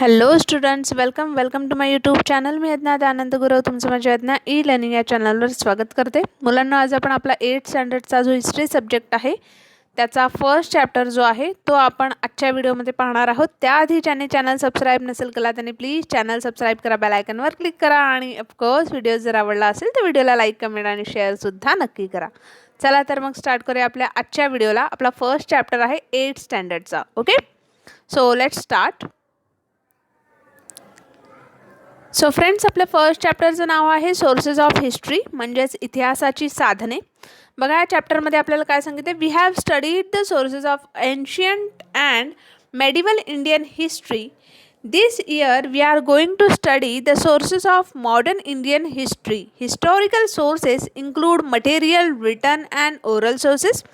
Hello students, welcome to my YouTube channel. मी अज्ञात आनंद गुरव तुमचं माझ्या अज्ञा ई लर्निंग या चॅनलवर स्वागत करते. मुलांना आज आपण आपला 8th स्टँडर्डचा जो हिस्ट्री सब्जेक्ट आहे त्याचा फर्स्ट चॅप्टर जो आहे तो आपण आजच्या व्हिडिओमध्ये पाहणार आहोत. त्याआधी ज्यांनी चॅनल सबस्क्राईब नसेल केला त्यांनी प्लीज चॅनल सबस्क्राईब करा, बेल आयकॉनवर क्लिक करा आणि ऑफकोर्स व्हिडिओ जर आवडला असेल तर व्हिडिओला लाईक, कमेंट आणि शेअरसुद्धा नक्की करा. चला तर मग स्टार्ट करूया आपल्या आजच्या व्हिडिओला. आपला फर्स्ट चॅप्टर आहे 8th स्टँडर्डचा. Okay, so let's start. So friends, आपल्या फर्स्ट चॅप्टरचं नाव आहे सोर्सेस ऑफ हिस्ट्री, म्हणजेच इतिहासाची साधने. बघा, या चॅप्टरमध्ये आपल्याला काय सांगितलं, we have studied the sources of ancient and medieval Indian history. This year we are going to study the sources of modern Indian history. Historical sources include material, written and oral sources.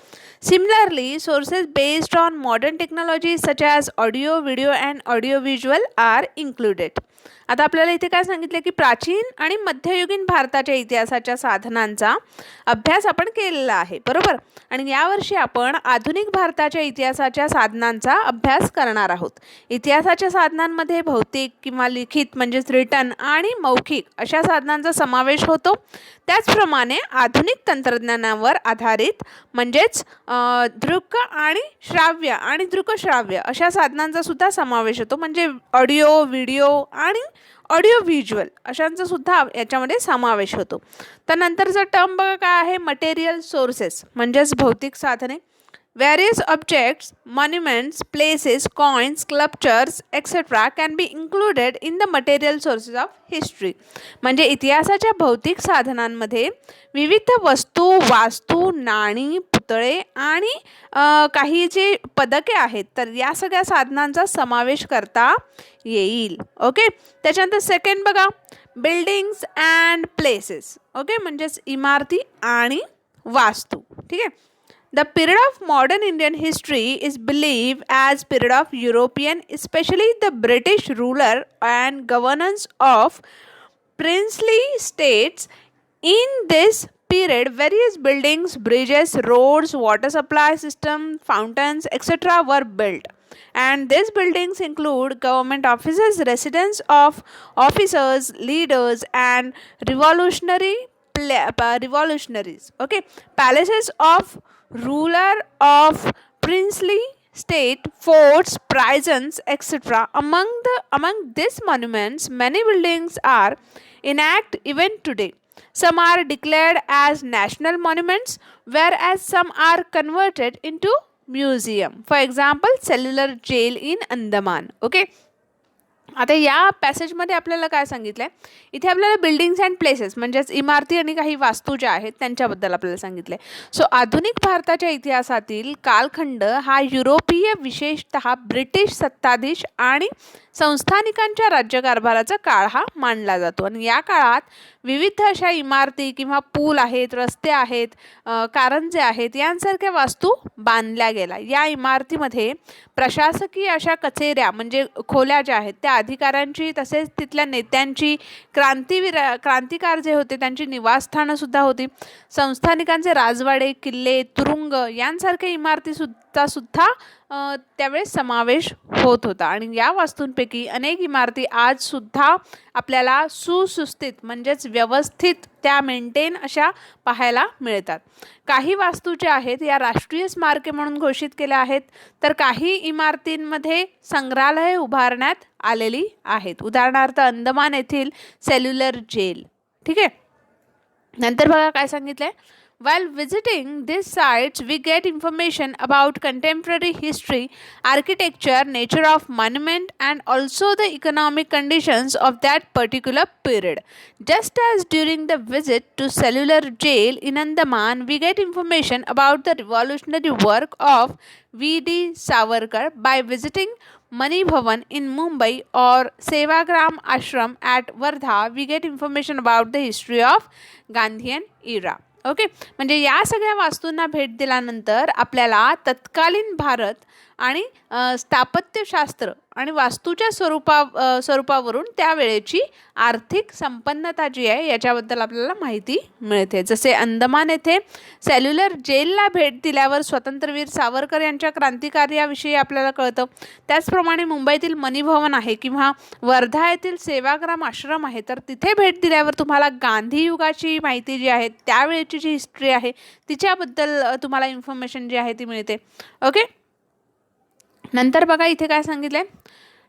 Similarly, sources based on modern technologies such as audio, video and audiovisual are included. आता आपल्याला इथे काय सांगितलं की प्राचीन आणि मध्ययुगीन भारताच्या इतिहासाच्या साधनांचा अभ्यास आपण केलेला आहे, बरोबर. आणि यावर्षी आपण आधुनिक भारताच्या इतिहासाच्या साधनांचा अभ्यास करणार आहोत. इतिहासाच्या साधनांमध्ये भौतिक किंवा लिखित म्हणजेच रिटन आणि मौखिक अशा साधनांचा समावेश होतो. त्याचप्रमाणे आधुनिक तंत्रज्ञानावर आधारित म्हणजेच दृक आणि श्राव्य आणि दृकश्राव्य अशा साधनांचा सुद्धा समावेश होतो. म्हणजे ऑडिओ, व्हिडिओ आणि ऑडिओ व्हिज्युअल अशांचा सुद्धा याच्यामध्ये समावेश होतो. तर नंतरचा टर्म बघा काय आहे, मटेरियल सोर्सेस म्हणजेच भौतिक साधने. Various objects, monuments, places, coins, sculptures, etc. can be included in the material sources of history. म्हणजे इतिहासाच्या भौतिक साधनांमध्ये विविध वस्तू, वास्तू, नाणी, पुतळे आणि काही जे पदके आहेत तर या सगळ्या साधनांचा समावेश करता येईल. ओके, त्याच्यानंतर सेकंड बघा, बिल्डिंग्स अँड प्लेसेस. ओके, म्हणजेच इमारती आणि वास्तू. ठीक आहे. The period of modern Indian history is believed as period of European, especially the British ruler and governance of princely states. In this period, various buildings, bridges, roads, water supply system, fountains, etc. were built. And these buildings include government offices, residence of officers, leaders, and revolutionaries. Okay, palaces of ruler of princely state, forts, prisons, etc. Among these monuments, many buildings are intact even today. Some are declared as national monuments, whereas some are converted into museum. For example, cellular jail in Andaman. Okay. आता या पॅसेजमध्ये आपल्याला काय सांगितलं आहे, इथे आपल्याला buildings and places म्हणजेच इमारती आणि काही वास्तू ज्या आहेत त्यांच्याबद्दल आपल्याला सांगितलं आहे. सो आधुनिक भारताच्या इतिहासातील कालखंड हा युरोपीय, विशेषतः ब्रिटिश सत्ताधीश आणि संस्थानिकांच्या राज्यकारभाराचा काळ हा मानला जातो. आणि या काळात विविध अशा इमारती किंवा पूल आहेत, रस्ते आहेत, कारंजे आहेत यांसारख्या वास्तू बांधल्या गेल्या. या इमारतीमध्ये प्रशासकीय अशा कचेऱ्या म्हणजे खोल्या ज्या आहेत त्या अधिकाऱ्यांची तसेच तिथल्या नेत्यांची, क्रांतिकार जे होते त्यांची निवासस्थानं सुद्धा होती. संस्थानिकांचे राजवाडे, किल्ले, तुरुंग यांसारख्या इमारती सुद्धा त्यावेळेस समावेश होत होता. आणि या वास्तूंपैकी अनेक इमारती आज सुद्धा आपल्याला सुस्थितीत म्हणजेच व्यवस्थित त्या मेंटेन अशा पाहायला मिळतात. काही वास्तू ज्या आहेत या राष्ट्रीय स्मारके म्हणून घोषित केल्या आहेत, तर काही इमारतींमध्ये संग्रहालय उभारण्यात आलेली आहेत. उदाहरणार्थ अंदमान येथील सेल्युलर जेल. ठीक आहे. नंतर बघा काय सांगितलंय, while visiting these sites we get information about contemporary history, architecture, nature of monument and also the economic conditions of that particular period. Just as during the visit to cellular jail in Andaman we get information about the revolutionary work of V.D. Savarkar by visiting Mani Bhavan in Mumbai or Sevagram Ashram at Wardha we get information about the history of Gandhian era. Okay, म्हणजे या सगळ्या वास्तूंना भेट दिल्यानंतर आपल्याला तत्कालीन भारत आणि स्थापत्यशास्त्र आणि वास्तूच्या स्वरूपावरून त्यावेळेची आर्थिक संपन्नता जी आहे याच्याबद्दल आपल्याला माहिती मिळते. जसे अंदमान येथे सेल्युलर जेलला भेट दिल्यावर स्वतंत्रवीर सावरकर यांच्या क्रांतिकार्याविषयी आपल्याला कळतं. त्याचप्रमाणे मुंबईतील मणिभवन आहे किंवा वर्धा येथील सेवाग्राम आश्रम आहे, तर तिथे भेट दिल्यावर तुम्हाला गांधी युगाची माहिती जी आहे, त्यावेळेची जी हिस्ट्री आहे तिच्याबद्दल तुम्हाला इन्फॉर्मेशन जी आहे ती मिळते. ओके. नंतर बघा इथे काय सांगितलंय,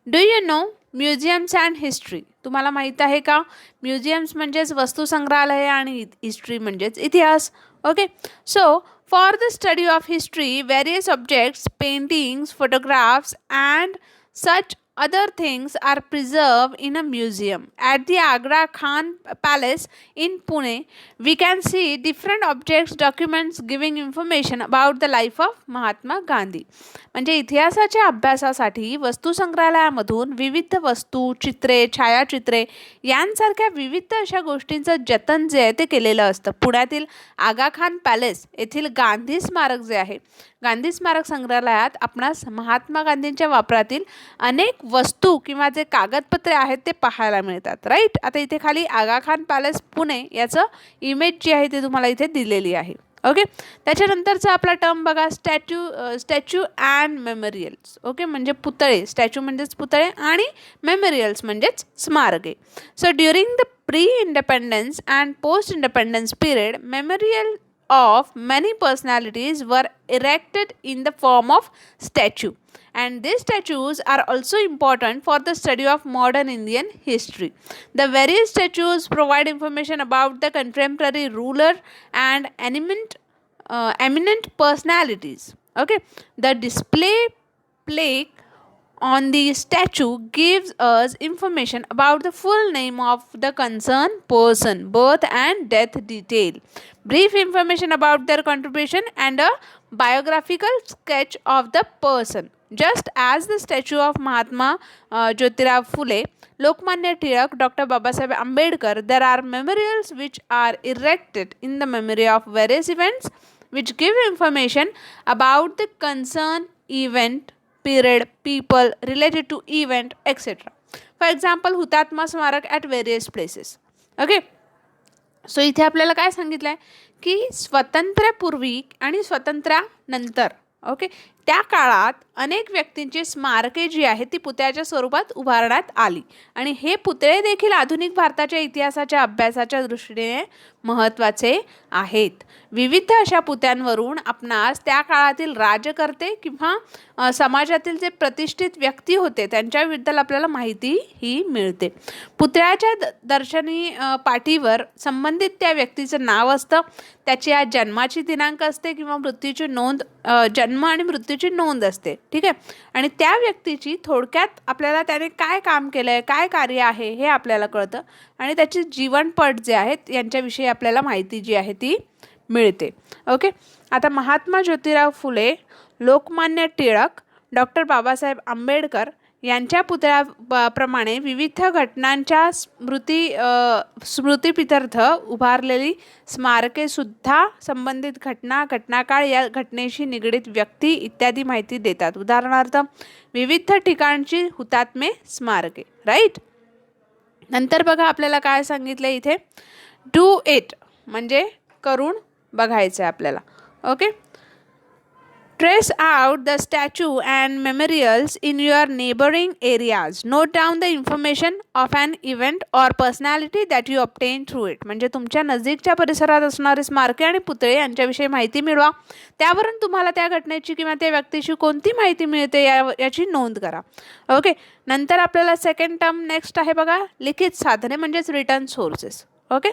do you know museums and history. तुम्हाला माहीत आहे का, म्युझियम्स म्हणजेच वस्तू संग्रहालय आणि हिस्ट्री म्हणजेच इतिहास. Okay. So for the study of history various objects, paintings, photographs and such other things are preserved in a museum. At the Agra Khan Palace in Pune, we can see different objects, documents giving information about the life of Mahatma Gandhi. म्हणजे इतिहासाच्या अभ्यासासाठी वस्तू संग्रहालयामधून विविध वस्तू, चित्रे, छायाचित्रे यांसारख्या विविध अशा गोष्टींचं जतन जे आहे ते केलेलं असतं. पुण्यातील आगा खान पॅलेस येथील गांधी स्मारक जे आहे, गांधी स्मारक संग्रहालयात आपणास महात्मा गांधींच्या वापरातील अनेक वस्तू किंवा जे कागदपत्रे आहेत ते पाहायला मिळतात. राईट. आता इथे खाली आगा खान पॅलेस पुणे याचं इमेज जी आहे ते तुम्हाला इथे दिलेली आहे. ओके. त्याच्यानंतरचा आपला टर्म बघा, स्टॅच्यू अँड मेमोरियल्स. ओके. म्हणजे पुतळे. स्टॅच्यू म्हणजेच पुतळे आणि मेमोरियल्स म्हणजेच स्मारके. So during the pre independence and post independence period, memorial of many personalities were erected in the form of statue, and these statues are also important for the study of modern Indian history. The various statues provide information about the contemporary ruler and eminent personalities. Okay. The display plaque on the statue gives us information about the full name of the concerned person, birth and death detail, brief information about their contribution, and a biographical sketch of the person. Just as the statue of Mahatma Jyotirao Phule, Lokmanya Tilak, Dr. Babasaheb Ambedkar, there are memorials which are erected in the memory of various events which give information about the concerned event, period, people related to event, etc. For example, हुतात्मा स्मारक at various places. Okay. So इथे आपल्याला काय सांगितलं आहे की स्वातंत्र्यापूर्वी आणि स्वातंत्र्यानंतर, ओके, त्या काळात अनेक व्यक्तींची स्मारके जी आहेत ती पुतळ्याच्या स्वरूपात उभारण्यात आली आणि हे पुतळे देखील आधुनिक भारताच्या इतिहासाच्या अभ्यासाच्या दृष्टीने महत्त्वाचे आहेत. विविध अशा पुत्यांवरून आपणास त्या काळातील राजकर्ते किंवा समाजातील जे प्रतिष्ठित व्यक्ती होते त्यांच्याबद्दल आपल्याला माहिती ही मिळते. पुतळ्याच्या दर्शनी पाठीवर संबंधित त्या व्यक्तीचं नाव असतं, त्याची आज जन्माची दिनांक असते किंवा मृत्यूची नोंद, जन्म आणि मृत्यूची नोंद असते. ठीक आहे. आणि त्या व्यक्तीची थोडक्यात आपल्याला त्याने काय काम केलं आहे, काय कार्य आहे हे आपल्याला कळतं आणि त्याचे जीवनपट जे आहेत यांच्याविषयी आपल्याला माहिती जी आहे ती मिळते. ओके. आता महात्मा ज्योतिराव फुले, लोकमान्य टिळक, डॉक्टर बाबासाहेब आंबेडकर यांच्या पुतळ्याप्रमाणे विविध घटनांच्या स्मृतिप्रित्यर्थ उभारलेली स्मारके सुद्धा संबंधित घटना, घटनाकाळ, या घटनेशी निगडीत व्यक्ती इत्यादी माहिती देतात. उदाहरणार्थ विविध ठिकाणची हुतात्मे स्मारके. राईट. नंतर बघा आपल्याला काय सांगितलं इथे, डू इट म्हणजे करून बघायचं आहे आपल्याला. Okay. Trace out the statue and memorials in your neighboring areas. Note down the information of an event or personality that you obtain through it. म्हणजे तुमच्या नजीकच्या परिसरात असणारे स्मारके आणि पुतळे यांच्याविषयी माहिती मिळवा. त्यावरून तुम्हाला त्या घटनेची किंवा त्या व्यक्तीची कोणती माहिती मिळते याची नोंद करा. ओके. नंतर आपल्याला सेकंड टर्म नेक्स्ट आहे बघा, लिखित साधने म्हणजेच return sources. Okay,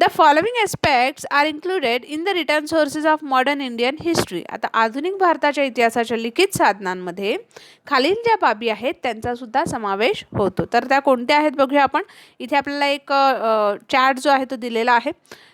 the following aspects are included in the written sources of modern Indian history. आता आधुनिक भारताच्या इतिहासाच्या लिखित साधनांमध्ये खालील ज्या बाबी आहेत त्यांचा सुद्धा समावेश होतो. तर त्या कोणत्या आहेत बघूया आपण. इथे आपल्याला एक चार्ट जो आहे तो दिलेला आहे.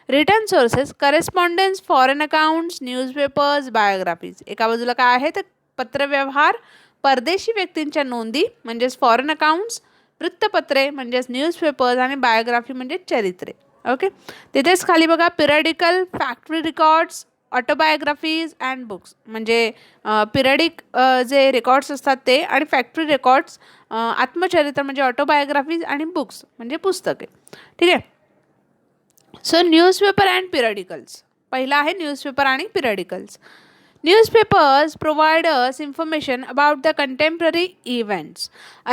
Written sources, correspondence, foreign accounts, newspapers, biographies. एका बाजूला काय आहे तर पत्रव्यवहार, परदेशी व्यक्तींच्या नोंदी म्हणजेच फॉरेन अकाउंट्स, वृत्तपत्रे म्हणजेच न्यूजपेपर्स आणि बायोग्राफी म्हणजे चरित्रे. ओके. तिथेच खाली बघा periodical, factory records, autobiographies and books, म्हणजे पिरियडिक जे रेकॉर्ड्स असतात ते, आणि फॅक्टरी रेकॉर्ड्स, आत्मचरित्र म्हणजे ऑटोबायोग्राफीज, आणि बुक्स म्हणजे पुस्तके. ठीक आहे. So newspaper and periodicals. पहिला आहे न्यूजपेपर आणि periodicals. Newspapers provide us information about the contemporary events.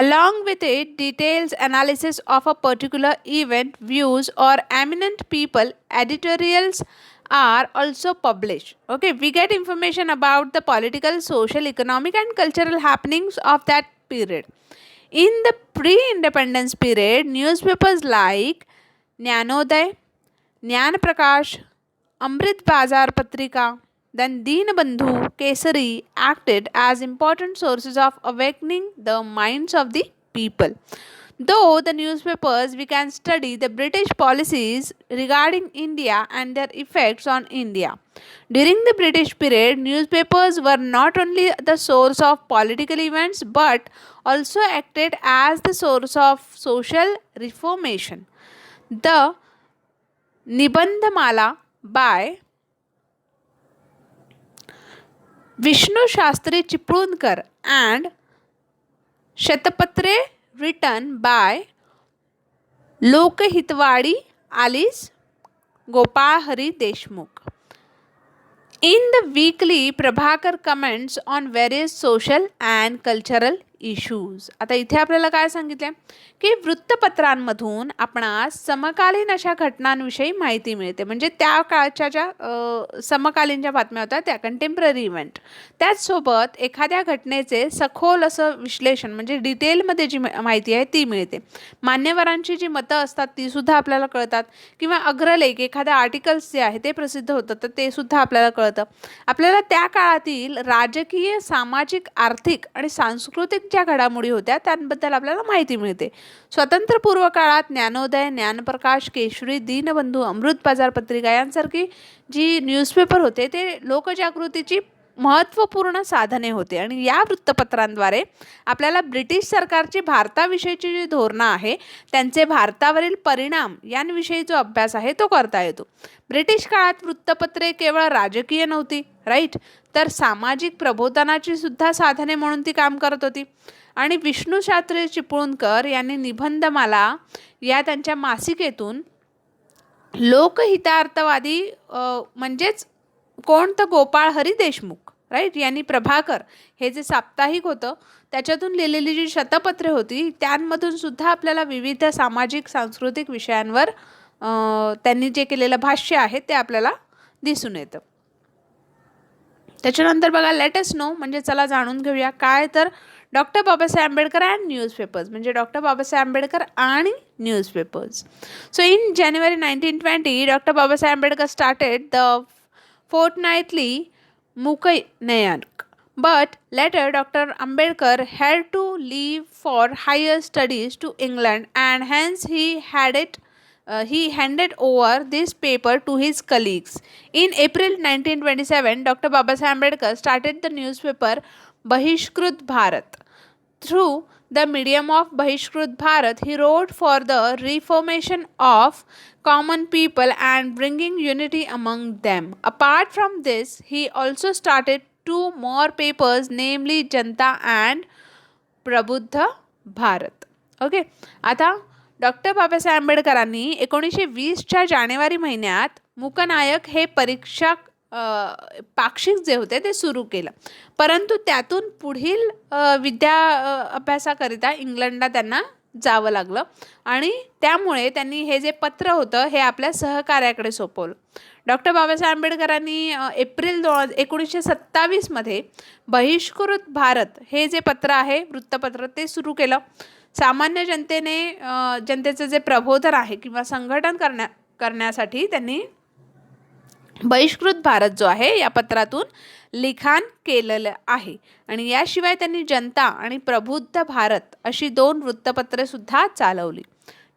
Along with it, details analysis of a particular event, views, or eminent people. Editorials are also published. Okay, we get information about the political, social, economic, and cultural happenings of that period. In the pre-independence period, newspapers like Jnanoday, Jnana Prakash, Amrit Bazar Patrika, then Deenabandhu, Kesari acted as important sources of awakening the minds of the people. Though the newspapers, we can study the British policies regarding India and their effects on India. During the British period, newspapers were not only the source of political events but also acted as the source of social reformation. The Nibandhamala by Vishnu Shastri Chiplunker and Shatapatre written by Lokahitwadi Alice Gopal Hari Deshmukh. In the weekly, Prabhakar comments on various social and cultural issues. आता इथे आपल्याला काय सांगितले की वृत्तपत्रांमधून आपणास समकालीन अशा घटनांविषयी माहिती मिळते, म्हणजे त्या काळच्या ज्या समकालीन ज्या बातम्या होत्या त्या कंटेम्पररी इव्हेंट, त्याचसोबत एखाद्या घटनेचे सखोल असं विश्लेषण म्हणजे डिटेलमध्ये जी माहिती आहे ती मिळते. मान्यवरांची जी मतं असतात ती सुद्धा आपल्याला कळतात, किंवा अग्रलेख एखाद्या आर्टिकल्स जे आहे ते प्रसिद्ध होतं तर ते सुद्धा आपल्याला कळतं. आपल्याला त्या काळातील राजकीय, सामाजिक, आर्थिक आणि सांस्कृतिक ज्या घडामोडी होत्या त्यांबद्दल आपल्याला माहिती मिळते. स्वातंत्र्यपूर्व काळात ज्ञानोदय, ज्ञानप्रकाश, केशरी, दीनबंधू, अमृत बाजार पत्रिका यांसारखी जी न्यूजपेपर होते ते लोकजागृतीची महत्त्वपूर्ण साधने होते, आणि या वृत्तपत्रांद्वारे आपल्याला ब्रिटिश सरकारची भारताविषयीची जी धोरणं आहे त्यांचे भारतावरील परिणाम यांविषयी जो अभ्यास आहे तो करता येतो. ब्रिटिश काळात वृत्तपत्रे केवळ राजकीय नव्हती, राईट, तर सामाजिक प्रबोधनाची सुद्धा साधने म्हणून ती काम करत होती. आणि विष्णू शास्त्री चिपळूणकर यांनी निबंधमाला या त्यांच्या मासिकेतून लोकहितार्थवादी म्हणजेच कोण तर गोपाळ हरी देशमुख, राईट, यांनी प्रभाकर हे जे साप्ताहिक होतं त्याच्यातून लिहिलेली जी शतपत्रे होती त्यांमधून सुद्धा आपल्याला विविध सामाजिक, सांस्कृतिक विषयांवर त्यांनी जे केलेलं भाष्य आहे ते आपल्याला दिसून येतं. त्याच्यानंतर बघा लेट अस नो, म्हणजे चला जाणून घेऊया काय तर doctor Babasaheb Ambedkar and newspapers, म्हणजे डॉक्टर बाबासाहेब आंबेडकर आणि newspapers. So in January 1920 doctor Babasaheb Ambedkar started the fortnightly Mukanayak. But later Dr. Ambedkar had to leave for higher studies to England, and hence he handed over this paper to his colleagues. In April 1927, Dr. Babasaheb Ambedkar started the newspaper Bahishkrut Bharat. Through the medium of Bahishkrut Bharat, he wrote for the reformation of common people and bringing unity among them. Apart from this, he also started two more papers, namely Janta and Prabuddha Bharat. Okay, आता doctor Babasaheb आंबेडकरांनी 1920च्या जानेवारी महिन्यात मूकनायक हे परीक्षा पाक्षिक जे होते ते सुरू केलं, परंतु त्यातून पुढील विद्या अभ्यासाकरिता इंग्लंडला त्यांना जावं लागलं, आणि त्यामुळे त्यांनी हे जे पत्र होतं हे आपल्या सहकार्याकडे सोपवलं. डॉक्टर बाबासाहेब आंबेडकरांनी एप्रिल 1927 बहिष्कृत भारत हे जे पत्र आहे वृत्तपत्र ते सुरू केलं. सामान्य जनतेचं जे प्रबोधन आहे किंवा संघटन करण्यासाठी त्यांनी बहिष्कृत भारत जो आहे या पत्रातून लिखाण केलेलं आहे. आणि याशिवाय त्यांनी जनता आणि प्रबुद्ध भारत अशी 2 वृत्तपत्रे सुद्धा चालवली.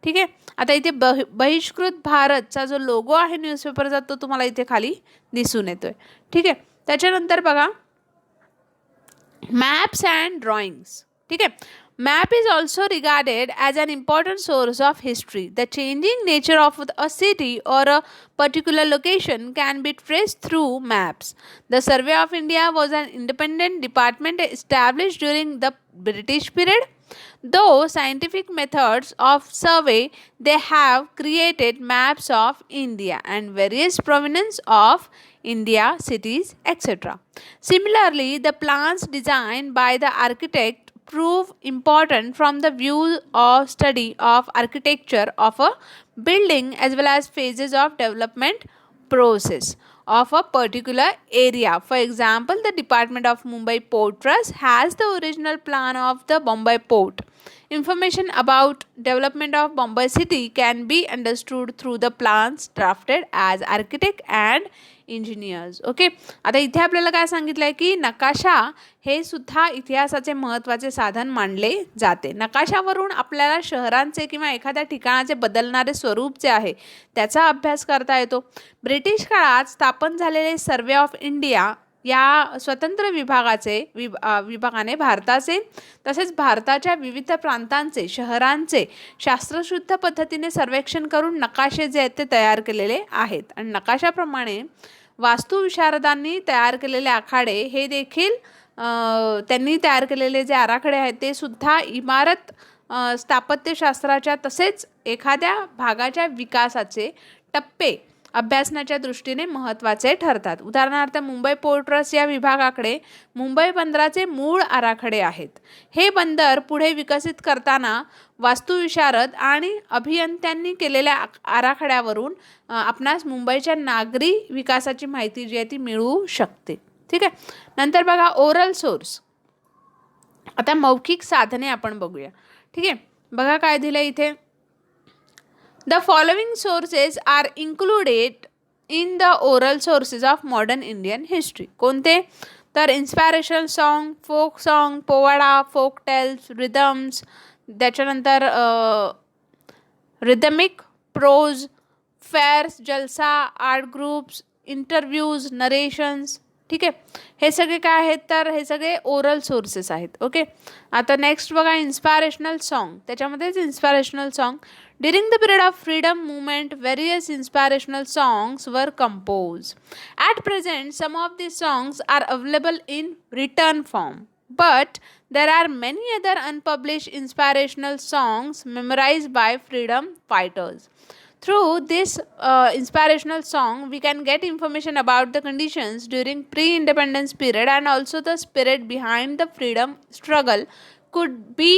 ठीक आहे. आता इथे बहिष्कृत भारतचा जो लोगो आहे न्यूजपेपरचा तो तुम्हाला इथे खाली दिसून येतोय. ठीक आहे. त्याच्यानंतर बघा मॅप्स अँड ड्रॉइंग्स. ठीक आहे. Map is also regarded as an important source of history. The changing nature of a city or a particular location can be traced through maps. The Survey of India was an independent department established during the British period. Though scientific methods of survey, they have created maps of India and various provinces of India, cities, etc. Similarly, the plans designed by the architect prove important from the view of study of architecture of a building as well as phases of development process of a particular area. For example, the Department of Mumbai Port Trust has the original plan of the Bombay port. Information about development of Bombay city can be understood through the plans drafted as architect and engineers. Okay, आता इथे आपल्याला काय सांगितलं आहे की नकाशा हे सुद्धा इतिहासाचे महत्त्वाचे साधन मानले जाते. नकाशावरून आपल्याला शहरांचे किंवा एखाद्या ठिकाणाचे बदलणारे स्वरूप जे आहे त्याचा अभ्यास करता येतो. ब्रिटिश काळात स्थापन झालेले सर्वे ऑफ इंडिया या स्वतंत्र विभागाने भारताचे तसेच भारताच्या विविध प्रांतांचे शहरांचे शास्त्रशुद्ध पद्धतीने सर्वेक्षण करून नकाशे जे आहेत ते तयार केलेले आहेत. आणि नकाशाप्रमाणे वास्तुविशारदांनी तयार केलेले आराखडे हे देखील त्यांनी तयार केलेले जे आराखडे आहेत ते सुद्धा इमारत स्थापत्यशास्त्राच्या तसेच एखाद्या भागाच्या विकासाचे टप्पे अभ्यासनाच्या दृष्टीने महत्त्वाचे ठरतात. उदाहरणार्थ मुंबई पोर्ट ट्रस्ट या विभागाकडे मुंबई बंदराचे मूळ आराखडे आहेत. हे बंदर पुढे विकसित करताना वास्तुविशारद आणि अभियंत्यांनी केलेल्या आराखड्यावरून आपणास मुंबईच्या नागरी विकासाची माहिती जी आहे ती मिळू शकते. ठीक आहे. नंतर बघा ओरल सोर्स. आता मौखिक साधने आपण बघूया. ठीक आहे. बघा काय दिलं इथे. The following sources are included in the oral sources of modern Indian history. कोणते? तर इन्स्पायरेशनल सॉन्ग, फोक सॉन्ग, पोवाडा, फोक टेल्स, रिदम्स, त्याच्यानंतर रिदमिक प्रोज, फेअर्स, जलसा, आर्ट ग्रुप्स, इंटरव्ह्यूज, नरेशन्स. ठीक आहे. हे सगळे काय आहेत तर हे सगळे ओरल सोर्सेस आहेत. ओके. आता नेक्स्ट बघा इन्स्पायरेशनल सॉन्ग. त्याच्यामध्येच inspirational song. During the period of freedom movement, various inspirational songs were composed. At present, some of these songs are available in written form, but there are many other unpublished inspirational songs memorized by freedom fighters. Through this inspirational song, we can get information about the conditions during pre-independence period and also the spirit behind the freedom struggle could be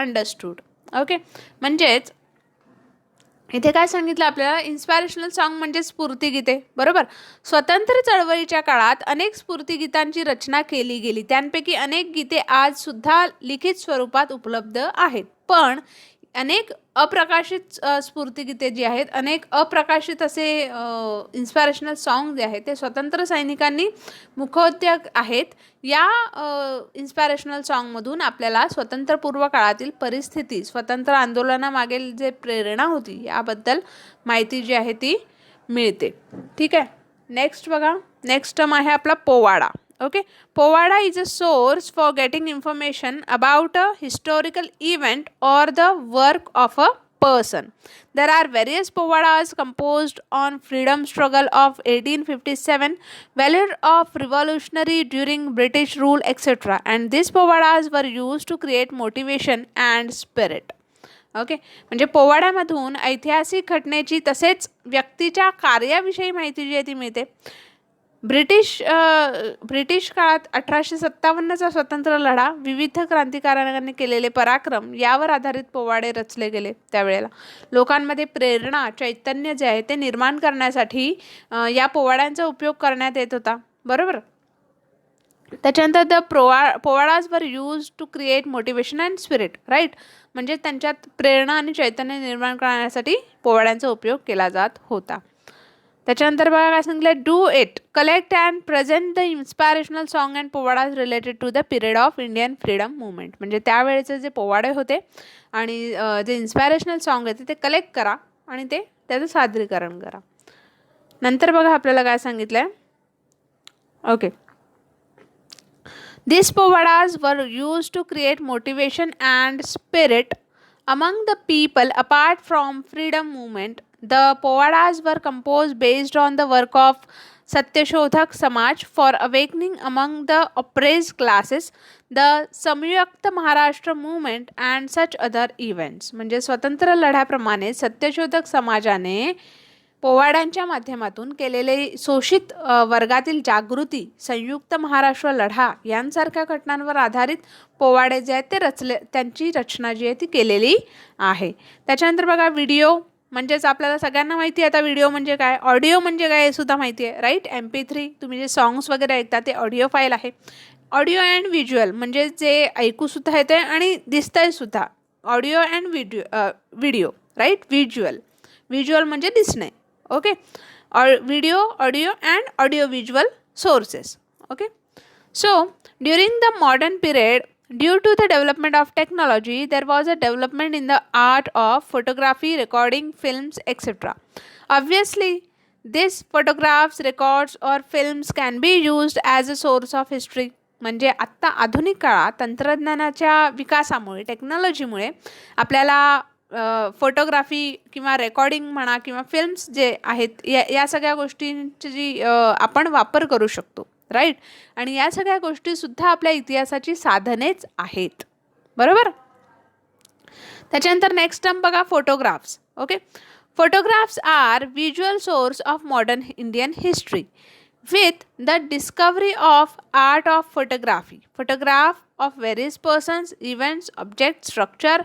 understood. Okay, म्हणजेच इथे काय सांगितलं आपल्याला inspirational song म्हणजे स्फूर्तिगीते. बरोबर. स्वतंत्र चळवळीच्या काळात अनेक स्फूर्तिगीतांची रचना केली गेली. त्यांपैकी अनेक गीते आज सुद्धा लिखित स्वरूपात उपलब्ध आहेत. पण अनेक अप्रकाशित स्फूर्तिगीते जी आहेत अनेक अप्रकाशित असे इन्स्पायरेशनल सॉन्ग जे आहेत ते स्वतंत्र सैनिकांनी मुखोद्योग आहेत. या इन्स्पायरेशनल सॉन्गमधून आपल्याला स्वतंत्रपूर्व काळातील परिस्थिती स्वतंत्र आंदोलनामागील जे प्रेरणा होती याबद्दल माहिती जी आहे ती मिळते. ठीक आहे. नेक्स्ट बघा. नेक्स्ट टर्म आहे आपला पोवाडा. Okay, Povada is a source for getting information about a historical event or the work of a person. There are various povadas composed on freedom struggle of 1857, valor of revolutionary during British rule, etc. And these povadas were used to create motivation and spirit. Okay. म्हणजे पोवाड्यामधून ऐतिहासिक घटनेची तसेच व्यक्तीच्या कार्याविषयी माहिती जी आहे ती मिळते. ब्रिटिश काळात 1857चा स्वतंत्र लढा, विविध क्रांतिकारकांनी केलेले पराक्रम यावर आधारित पोवाडे रचले गेले. त्यावेळेला लोकांमध्ये प्रेरणा चैतन्य जे आहे ते निर्माण करण्यासाठी या पोवाड्यांचा उपयोग करण्यात येत होता. बरोबर. त्याच्यानंतर the powadas were used to create motivation and spirit. Right. म्हणजे त्यांच्यात प्रेरणा आणि चैतन्य निर्माण करण्यासाठी पोवाड्यांचा उपयोग केला जात होता. त्याच्यानंतर बघा काय सांगितलं. Do it collect and present the inspirational song and powadas related to the period of Indian freedom movement. म्हणजे त्यावेळेचे जे पोवाडे होते आणि जे इन्स्पायरेशनल सॉन्ग होते ते कलेक्ट करा आणि ते त्याचं सादरीकरण करा. नंतर बघा आपल्याला काय सांगितलं आहे. Okay. These povadas were used to create motivation and spirit among the people apart from freedom movement. The povadas were composed based on the work of Satyashodhak Samaj for awakening among the oppressed classes, the Samyukta Maharashtra movement and such other events. म्हणजे स्वतंत्र लढ्याप्रमाणे सत्यशोधक समाजाने पोवाड्यांच्या माध्यमातून केलेले शोषित वर्गातील जागृती, संयुक्त महाराष्ट्र लढा यांसारख्या घटनांवर आधारित पोवाडे जे आहेत ते रचले, त्यांची रचना जी आहे ती केलेली आहे. त्याच्यानंतर बघा व्हिडिओ, म्हणजेच आपल्याला सगळ्यांना माहिती आहे आता व्हिडिओ म्हणजे काय, ऑडिओ म्हणजे काय हे सुद्धा माहिती आहे राईट. MP3 तुम्ही जे सॉंग्स वगैरे ऐकता ते ऑडिओ फाईल आहे. ऑडिओ अँड व्हिज्युअल म्हणजे जे ऐकूसुद्धा येते आणि दिसतंय सुद्धा. Audio and video right. Visual म्हणजे दिसणे. Okay, or video, audio and audio visual sources. Okay, so during the modern period, due to the development of technology, there was a development in the art of photography, recording, films, etc. Obviously, these photographs, records or films can be used as a source of history. म्हणजे आत्ता आधुनिक काळात तंत्रज्ञानाच्या विकासामुळे, टेक्नॉलॉजीमुळे आपल्याला photography किंवा recording म्हणा किंवा फिल्म्स जे आहेत या सगळ्या गोष्टींची जी आपण वापर करू शकतो राईट. आणि या सगळ्या गोष्टीसुद्धा आपल्या इतिहासाची साधनेच आहेत. बरोबर. त्याच्यानंतर नेक्स्ट टर्म बघा photographs. Okay, photographs are visual source of modern Indian history with the discovery of art of photography. Photograph of various persons, events, objects, structure,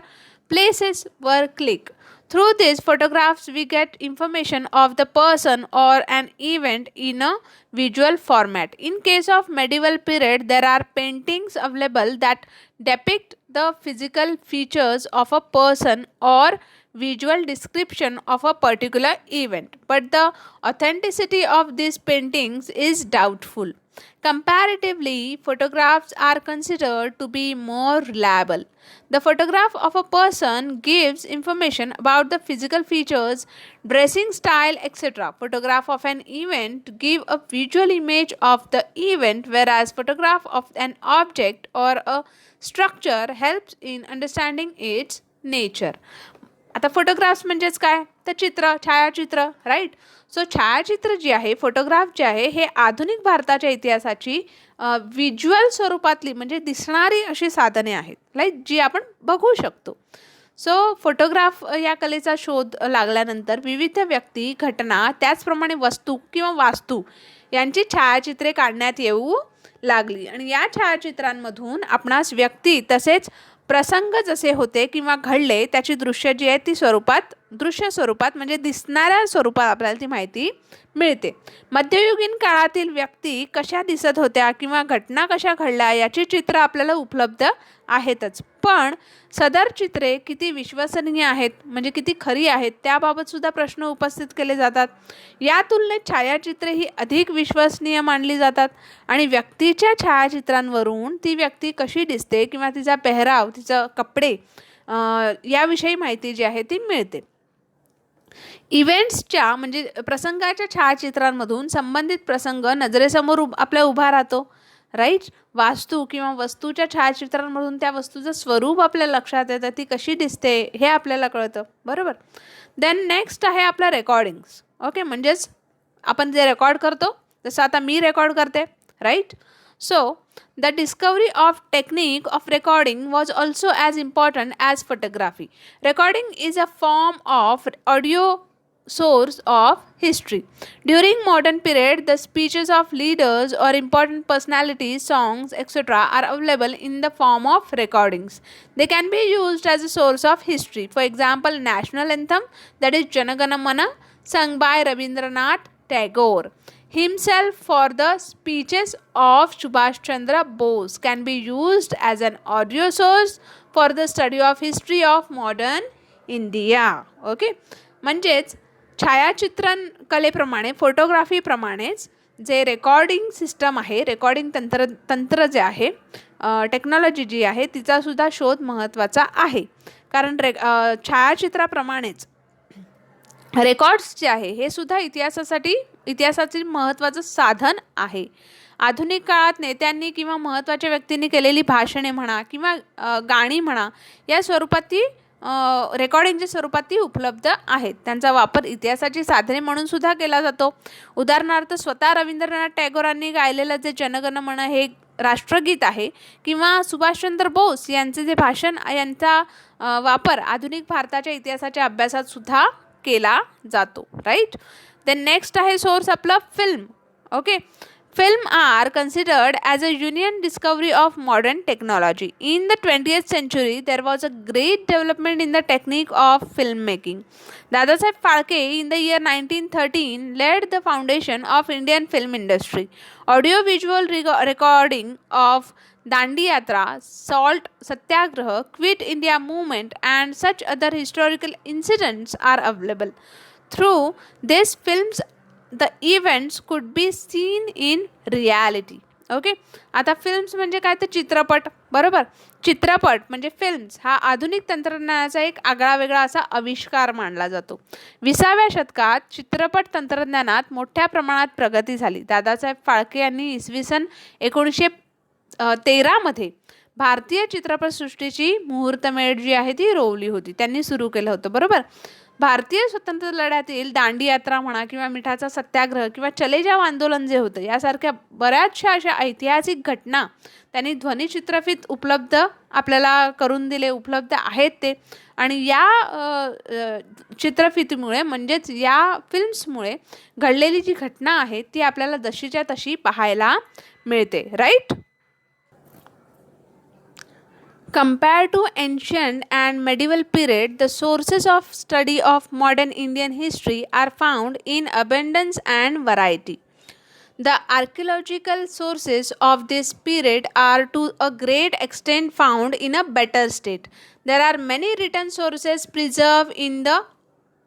places were clicked. Through these photographs, we get information of the person or an event in a visual format. In case of medieval period, there are paintings available that depict the physical features of a person or visual description of a particular event, but the authenticity of these paintings is doubtful. Comparatively, photographs are considered to be more reliable. The photograph of a person gives information about the physical features, dressing style, etc. Photograph of an event give a visual image of the event, whereas photograph of an object or a structure helps in understanding its nature. आता photographs म्हणजेच काय, तर चित्र, छायाचित्र right. So छायाचित्र जी आहे, photograph जे आहे, हे आधुनिक भारताच्या इतिहासाची व्हिज्युअल स्वरूपातली म्हणजे दिसणारी अशी साधने आहेत राईट, जी आपण बघू शकतो. सो फोटोग्राफ या कलेचा शोध लागल्यानंतर विविध व्यक्ती, घटना, त्याचप्रमाणे वस्तू किंवा वास्तू यांची छायाचित्रे काढण्यात येऊ लागली. आणि या छायाचित्रांमधून आपणास व्यक्ती तसेच प्रसंग जसे होते किंवा घडले त्याची दृश्य जी आहे ती दृश्य स्वरूपात म्हणजे दिसणाऱ्या स्वरूपात आपल्याला ती माहिती मिळते. मध्ययुगीन काळातील व्यक्ती कशा दिसत होत्या किंवा घटना कशा घडल्या याची चित्र आपल्याला उपलब्ध आहेतच, पण सदर चित्रे किती विश्वसनीय आहेत म्हणजे किती खरी आहेत त्याबाबत सुद्धा प्रश्न उपस्थित केले जातात. या तुलनेत छायाचित्रे ही अधिक विश्वसनीय मानली जातात आणि व्यक्तीच्या छायाचित्रांवरून ती व्यक्ती कशी दिसते किंवा तिचा पेहराव, तिचे कपडे याविषयी माहिती जी आहे ती मिळते. इव्हेंट्सच्या म्हणजे प्रसंगाच्या छायाचित्रांमधून संबंधित प्रसंग नजरेसमोर आपल्या उभा राहतो राईट. वास्तू किंवा वस्तूच्या छायाचित्रांमधून त्या वस्तूचं स्वरूप आपल्या लक्षात येतं, ती कशी दिसते हे आपल्याला कळतं. बरोबर. देन नेक्स्ट आहे आपला रेकॉर्डिंग्स. ओके, म्हणजेच आपण जे रेकॉर्ड करतो, जसं आता मी रेकॉर्ड करते right. So the discovery of technique of recording was also as important as photography. Recording is a form of audio source of history. During modern period, the speeches of leaders or important personalities, songs, etc. are available in the form of recordings. They can be used as a source of history. For example, national anthem, that is Jana Gana Mana, sung by Rabindranath Tagore himself, for the speeches of Subhash Chandra Bose can be used as an audio source for the study of history of modern India. Okay, म्हणजेच छायाचित्रण कलेप्रमाणे फोटोग्राफीप्रमाणेच जे recording system आहे, recording तंत्र जे आहे, technology जी आहे तिचासुद्धा शोध महत्त्वाचा आहे. कारण छायाचित्राप्रमाणेच रेकॉर्ड्स जे आहे हे सुद्धा इतिहासाचे महत्त्वाचं साधन आहे. आधुनिक काळात नेत्यांनी किंवा महत्त्वाच्या व्यक्तींनी केलेली भाषणे म्हणा किंवा गाणी म्हणा, या स्वरूपात ती रेकॉर्डिंगच्या स्वरूपात ती उपलब्ध आहेत. त्यांचा वापर इतिहासाची साधने म्हणून सुद्धा केला जातो. उदाहरणार्थ स्वतः रवींद्रनाथ टागोरांनी गायलेलं जे जनगण मन हे राष्ट्रगीत आहे किंवा सुभाषचंद्र बोस यांचे जे भाषण यांचा वापर आधुनिक भारताच्या इतिहासाच्या अभ्यासात सुद्धा केला जातो. राईट. देन नेक्स्ट आहे सोर्स आपला film. Okay. Film are considered as a union discovery of modern technology. In the 20th century, there was a great development in the technique of filmmaking. Dadasaheb Phalke in the year 1913 laid the foundation of Indian film industry. Audio-visual recording of Dandi Yatra, Salt Satyagraha, Quit India movement and such other historical incidents are available. Through these films, the events could be seen in reality. Okay. आता films म्हणजे काय, तर चित्रपट. बरोबर. चित्रपट म्हणजे films हा आधुनिक तंत्रज्ञानाचा एक आगळा वेगळा असा आविष्कार मानला जातो. 20व्या शतकात चित्रपट तंत्रज्ञानात मोठ्या प्रमाणात प्रगती झाली. दादासाहेब फाळके यांनी इसवी सन 1913 मध्ये भारतीय चित्रपटसृष्टीची मुहूर्तमेढ जी आहे ती रोवली होती. त्यांनी सुरू केलं होतं. बरोबर. भारतीय स्वतंत्र लढ्यातील दांडी यात्रा म्हणा किंवा मिठाचा सत्याग्रह किंवा चले जाव आंदोलन जे होतं, यासारख्या बऱ्याचशा अशा ऐतिहासिक घटना त्यांनी ध्वनिचित्रफित उपलब्ध आपल्याला करून दिले, उपलब्ध आहेत ते. आणि या चित्रफितीमुळे म्हणजेच या फिल्म्समुळे घडलेली जी घटना आहे ती आपल्याला जशीच्या तशी पाहायला मिळते. Right. Compared to ancient and medieval period, the sources of study of modern Indian history are found in abundance and variety. The archaeological sources of this period are to a great extent found in a better state. There are many written sources preserved in the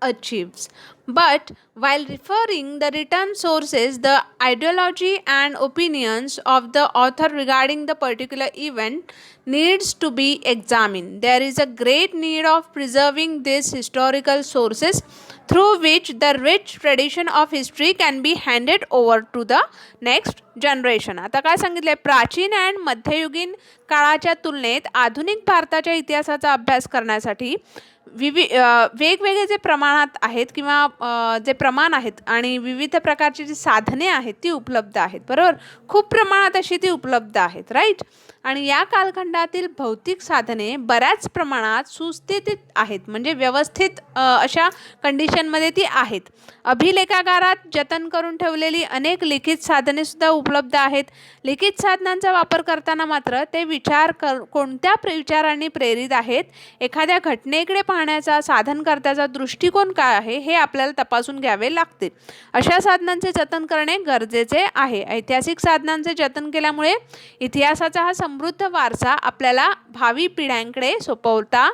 archives. But while referring the written sources, the ideology and opinions of the author regarding the particular event needs to be examined. There is a great need of preserving these historical sources through which the rich tradition of history can be handed over to the next generation. आता काय सांगितले, प्राचीन आणि मध्ययुगीन काळाच्या तुलनेत आधुनिक भारताच्या इतिहासाचा अभ्यास करण्यासाठी वेगवेगळे जे प्रमाणात आहेत किंवा जे प्रमाण आहेत आणि विविध प्रकारची जी साधने आहेत ती उपलब्ध आहेत. बरोबर. खूप प्रमाणात अशी ती उपलब्ध आहेत. राईट. आणि या कालखंडातील भौतिक साधने बऱ्याच प्रमाणात सुस्थितीत आहेत, म्हणजे व्यवस्थित अशा कंडिशनमध्ये ती आहेत. अभिलेखागारात जतन करून ठेवलेली अनेक लिखित साधने सुद्धा उपलब्ध आहेत. लिखित साधनांचा वापर करताना मात्र ते कोणत्या विचारांनी प्रेरित आहेत, एखाद्या घटनेकडे पाहण्याचा साधनकर्त्याचा दृष्टिकोन काय आहे हे आपल्याला तपासून घ्यावे लागते. अशा साधनांचे जतन करणे गरजेचे आहे. ऐतिहासिक साधनांचे जतन केल्यामुळे इतिहासाचा हा समृद्ध वारसा आपल्याला भावी पिढ्यांकडे सोपवता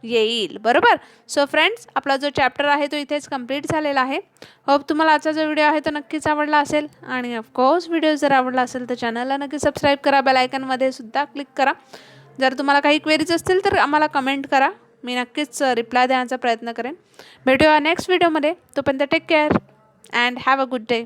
येईल. बरोबर. सो फ्रेंड्स, आपला जो चॅप्टर आहे तो इथेच कंप्लीट झालेला आहे. होप तुम्हाला आजचा जो व्हिडिओ आहे तो नक्कीच आवडला असेल. आणि ऑफकोर्स व्हिडिओ जर आवडला असेल तर चॅनलला नक्की सबस्क्राईब करा, बेल आयकॉनमध्ये सुद्धा क्लिक करा. जर तुम्हाला काही क्वेरीज असतील तर आम्हाला कमेंट करा, मी नक्कीच रिप्लाय देण्याचा प्रयत्न करेन. भेटूया नेक्स्ट व्हिडिओमध्ये. तोपर्यंत take care and have a good day.